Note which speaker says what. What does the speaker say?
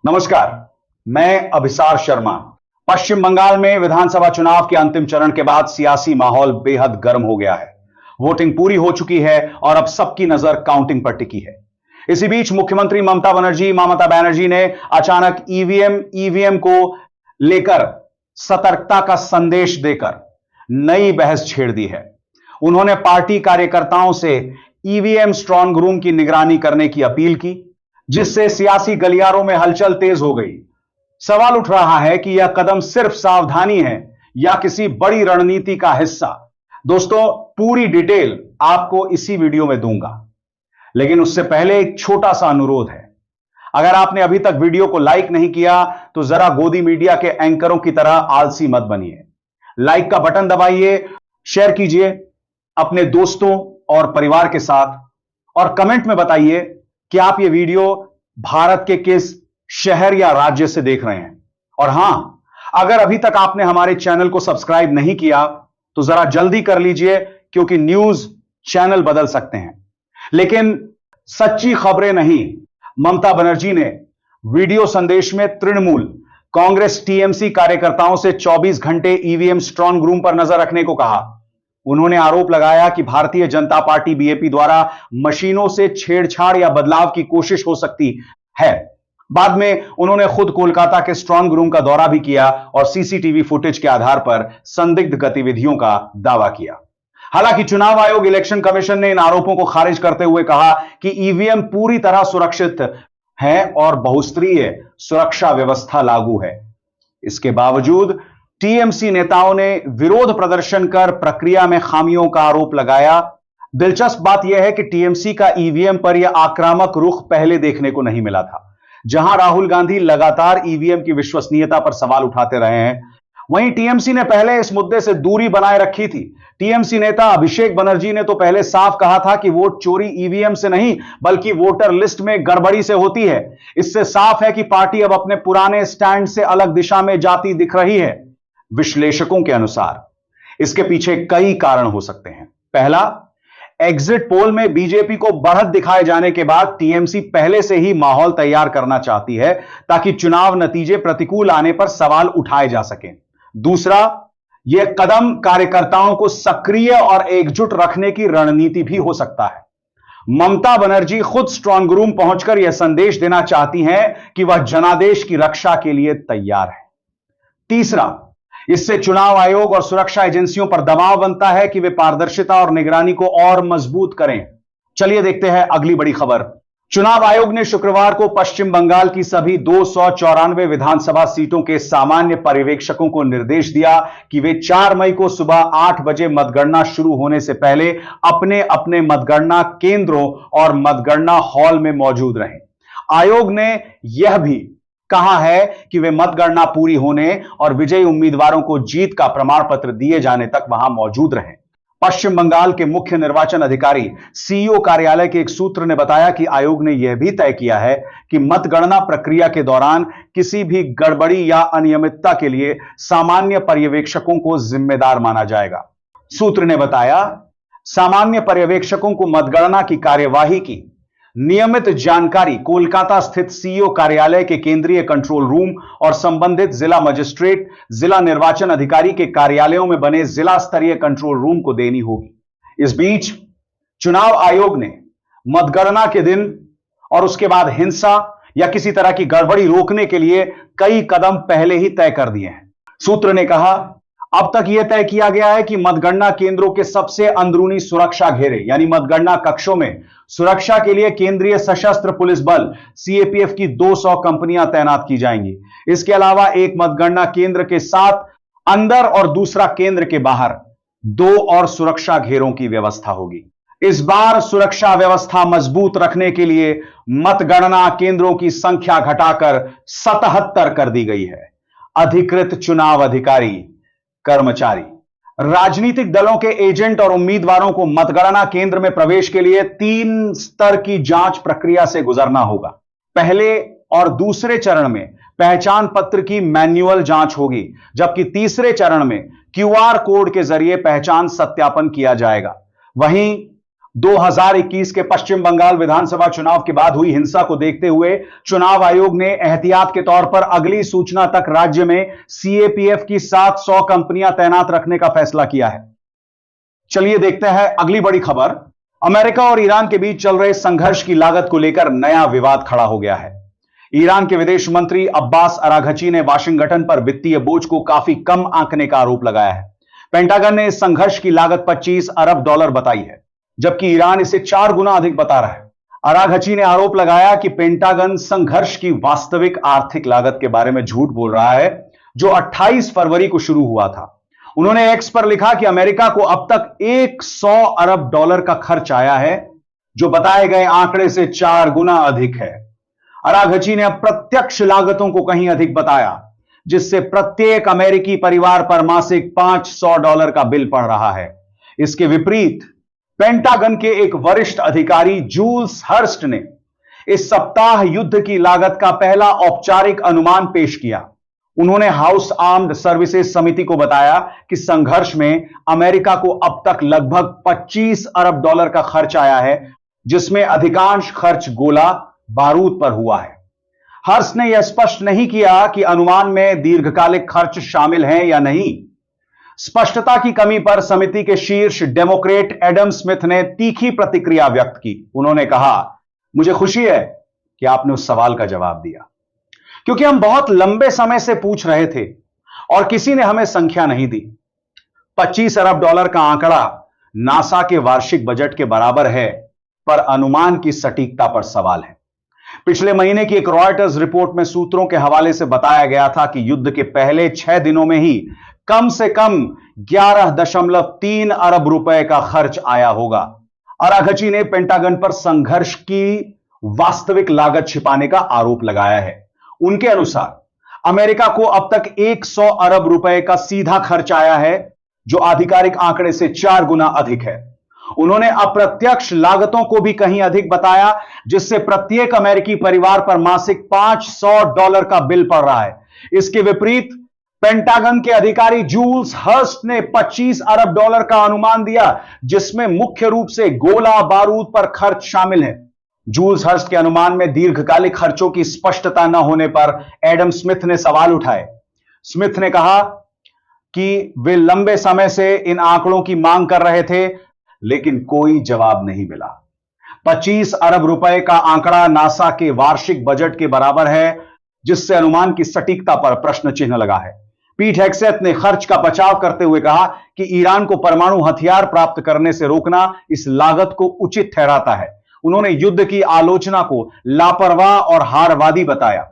Speaker 1: नमस्कार, मैं अभिसार शर्मा। पश्चिम बंगाल में विधानसभा चुनाव के अंतिम चरण के बाद सियासी माहौल बेहद गर्म हो गया है। वोटिंग पूरी हो चुकी है और अब सबकी नजर काउंटिंग पर टिकी है। इसी बीच मुख्यमंत्री ममता बनर्जी ने अचानक ईवीएम को लेकर सतर्कता का संदेश देकर नई बहस छेड़ दी है। उन्होंने पार्टी कार्यकर्ताओं से ईवीएम स्ट्रांग रूम की निगरानी करने की अपील की, जिससे सियासी गलियारों में हलचल तेज हो गई। सवाल उठ रहा है कि यह कदम सिर्फ सावधानी है या किसी बड़ी रणनीति का हिस्सा। दोस्तों, पूरी डिटेल आपको इसी वीडियो में दूंगा, लेकिन उससे पहले एक छोटा सा अनुरोध है। अगर आपने अभी तक वीडियो को लाइक नहीं किया तो जरा गोदी मीडिया के एंकरों की तरह आलसी मत बनिए। लाइक का बटन दबाइए, शेयर कीजिए अपने दोस्तों और परिवार के साथ, और कमेंट में बताइए कि आप ये वीडियो भारत के किस शहर या राज्य से देख रहे हैं। और हां, अगर अभी तक आपने हमारे चैनल को सब्सक्राइब नहीं किया तो जरा जल्दी कर लीजिए, क्योंकि न्यूज चैनल बदल सकते हैं लेकिन सच्ची खबरें नहीं। ममता बनर्जी ने वीडियो संदेश में तृणमूल कांग्रेस टीएमसी कार्यकर्ताओं से 24 घंटे ईवीएम स्ट्रांग रूम पर नजर रखने को कहा। उन्होंने आरोप लगाया कि भारतीय जनता पार्टी बीएपी द्वारा मशीनों से छेड़छाड़ या बदलाव की कोशिश हो सकती है। बाद में उन्होंने खुद कोलकाता के स्ट्रांग रूम का दौरा भी किया और सीसीटीवी फुटेज के आधार पर संदिग्ध गतिविधियों का दावा किया। हालांकि चुनाव आयोग इलेक्शन कमीशन ने इन आरोपों को खारिज करते हुए कहा कि ईवीएम पूरी तरह सुरक्षित है और बहुस्तरीय सुरक्षा व्यवस्था लागू है। इसके बावजूद टीएमसी नेताओं ने विरोध प्रदर्शन कर प्रक्रिया में खामियों का आरोप लगाया। दिलचस्प बात यह है कि टीएमसी का ईवीएम पर यह आक्रामक रुख पहले देखने को नहीं मिला था। जहां राहुल गांधी लगातार ईवीएम की विश्वसनीयता पर सवाल उठाते रहे हैं, वहीं टीएमसी ने पहले इस मुद्दे से दूरी बनाए रखी थी। टीएमसी नेता अभिषेक बनर्जी ने तो पहले साफ कहा था कि वोट चोरी ईवीएम से नहीं बल्कि वोटर लिस्ट में गड़बड़ी से होती है। इससे साफ है कि पार्टी अब अपने पुराने स्टैंड से अलग दिशा में जाती दिख रही है। विश्लेषकों के अनुसार इसके पीछे कई कारण हो सकते हैं। पहला, एग्जिट पोल में बीजेपी को बढ़त दिखाए जाने के बाद टीएमसी पहले से ही माहौल तैयार करना चाहती है ताकि चुनाव नतीजे प्रतिकूल आने पर सवाल उठाए जा सकें। दूसरा, यह कदम कार्यकर्ताओं को सक्रिय और एकजुट रखने की रणनीति भी हो सकता है। ममता बनर्जी खुद स्ट्रांग रूम पहुंचकर यह संदेश देना चाहती हैं कि वह जनादेश की रक्षा के लिए तैयार है। तीसरा, इससे चुनाव आयोग और सुरक्षा एजेंसियों पर दबाव बनता है कि वे पारदर्शिता और निगरानी को और मजबूत करें। चलिए देखते हैं अगली बड़ी खबर। चुनाव आयोग ने शुक्रवार को पश्चिम बंगाल की सभी 294 विधानसभा सीटों के सामान्य पर्यवेक्षकों को निर्देश दिया कि वे 4 मई को सुबह 8 बजे मतगणना शुरू होने से पहले अपने अपने मतगणना केंद्रों और मतगणना हॉल में मौजूद रहें। आयोग ने यह भी कहा है कि वे मतगणना पूरी होने और विजयी उम्मीदवारों को जीत का प्रमाण पत्र दिए जाने तक वहां मौजूद रहें। पश्चिम बंगाल के मुख्य निर्वाचन अधिकारी सीईओ कार्यालय के एक सूत्र ने बताया कि आयोग ने यह भी तय किया है कि मतगणना प्रक्रिया के दौरान किसी भी गड़बड़ी या अनियमितता के लिए सामान्य पर्यवेक्षकों को जिम्मेदार माना जाएगा। सूत्र ने बताया, सामान्य पर्यवेक्षकों को मतगणना की कार्यवाही की नियमित जानकारी कोलकाता स्थित सीईओ कार्यालय के केंद्रीय कंट्रोल रूम और संबंधित जिला मजिस्ट्रेट, जिला निर्वाचन अधिकारी के कार्यालयों में बने जिला स्तरीय कंट्रोल रूम को देनी होगी। इस बीच चुनाव आयोग ने मतगणना के दिन और उसके बाद हिंसा या किसी तरह की गड़बड़ी रोकने के लिए कई कदम पहले ही तय कर दिए हैं। सूत्र ने कहा, अब तक यह तय किया गया है कि मतगणना केंद्रों के सबसे अंदरूनी सुरक्षा घेरे यानी मतगणना कक्षों में सुरक्षा के लिए केंद्रीय सशस्त्र पुलिस बल सीएपीएफ की 200 कंपनियां तैनात की जाएंगी। इसके अलावा एक मतगणना केंद्र के साथ अंदर और दूसरा केंद्र के बाहर 2 और सुरक्षा घेरों की व्यवस्था होगी। इस बार सुरक्षा व्यवस्था मजबूत रखने के लिए मतगणना केंद्रों की संख्या घटाकर 77 कर दी गई है। अधिकृत चुनाव अधिकारी, कर्मचारी, राजनीतिक दलों के एजेंट और उम्मीदवारों को मतगणना केंद्र में प्रवेश के लिए 3 स्तर की जांच प्रक्रिया से गुजरना होगा। पहले और दूसरे चरण में पहचान पत्र की मैन्युअल जांच होगी, जबकि तीसरे चरण में क्यूआर कोड के जरिए पहचान सत्यापन किया जाएगा। वहीं 2021 के पश्चिम बंगाल विधानसभा चुनाव के बाद हुई हिंसा को देखते हुए चुनाव आयोग ने एहतियात के तौर पर अगली सूचना तक राज्य में सीएपीएफ की 700 कंपनियां तैनात रखने का फैसला किया है। चलिए देखते हैं अगली बड़ी खबर। अमेरिका और ईरान के बीच चल रहे संघर्ष की लागत को लेकर नया विवाद खड़ा हो गया है। ईरान के विदेश मंत्री अब्बास अराघची ने वाशिंगटन पर वित्तीय बोझ को काफी कम आंकने का आरोप लगाया है। पेंटागन ने इस संघर्ष की लागत 25 अरब डॉलर बताई है, जबकि ईरान इसे 4 गुना अधिक बता रहा है। अराघची ने आरोप लगाया कि पेंटागन संघर्ष की वास्तविक आर्थिक लागत के बारे में झूठ बोल रहा है, जो 28 फरवरी को शुरू हुआ था। उन्होंने एक्स पर लिखा कि अमेरिका को अब तक 100 अरब डॉलर का खर्च आया है, जो बताए गए आंकड़े से 4 गुना अधिक है। अराघची ने अप्रत्यक्ष लागतों को कहीं अधिक बताया, जिससे प्रत्येक अमेरिकी परिवार पर मासिक 500 डॉलर का बिल पड़ रहा है। इसके विपरीत पेंटागन के एक वरिष्ठ अधिकारी जूल्स हर्स्ट ने इस सप्ताह युद्ध की लागत का पहला औपचारिक अनुमान पेश किया। उन्होंने हाउस आर्म्ड सर्विसेज समिति को बताया कि संघर्ष में अमेरिका को अब तक लगभग 25 अरब डॉलर का खर्च आया है, जिसमें अधिकांश खर्च गोला बारूद पर हुआ है। हर्ष ने यह स्पष्ट नहीं किया कि अनुमान में दीर्घकालिक खर्च शामिल हैं या नहीं। स्पष्टता की कमी पर समिति के शीर्ष डेमोक्रेट एडम स्मिथ ने तीखी प्रतिक्रिया व्यक्त की। उन्होंने कहा, मुझे खुशी है कि आपने उस सवाल का जवाब दिया, क्योंकि हम बहुत लंबे समय से पूछ रहे थे और किसी ने हमें संख्या नहीं दी। 25 अरब डॉलर का आंकड़ा नासा के वार्षिक बजट के बराबर है, पर अनुमान की सटीकता पर सवाल है। पिछले महीने की एक रॉयटर्स रिपोर्ट में सूत्रों के हवाले से बताया गया था कि युद्ध के पहले 6 दिनों में ही कम से कम 11.3 अरब रुपए का खर्च आया होगा। अराघची ने पेंटागन पर संघर्ष की वास्तविक लागत छिपाने का आरोप लगाया है। उनके अनुसार अमेरिका को अब तक 100 अरब रुपए का सीधा खर्च आया है, जो आधिकारिक आंकड़े से 4 गुना अधिक है। उन्होंने अप्रत्यक्ष लागतों को भी कहीं अधिक बताया, जिससे प्रत्येक अमेरिकी परिवार पर मासिक 500 डॉलर का बिल पड़ रहा है। इसके विपरीत पेंटागन के अधिकारी जूल्स हर्स्ट ने 25 अरब डॉलर का अनुमान दिया, जिसमें मुख्य रूप से गोला बारूद पर खर्च शामिल है। जूल्स हर्स्ट के अनुमान में दीर्घकालिक खर्चों की स्पष्टता न होने पर एडम स्मिथ ने सवाल उठाए। स्मिथ ने कहा कि वे लंबे समय से इन आंकड़ों की मांग कर रहे थे, लेकिन कोई जवाब नहीं मिला। 25 अरब रुपए का आंकड़ा नासा के वार्षिक बजट के बराबर है, जिससे अनुमान की सटीकता पर प्रश्न चिन्ह लगा है। पीट हेग्सेथ ने खर्च का बचाव करते हुए कहा कि ईरान को परमाणु हथियार प्राप्त करने से रोकना इस लागत को उचित ठहराता है। उन्होंने युद्ध की आलोचना को लापरवाह और हारवादी बताया।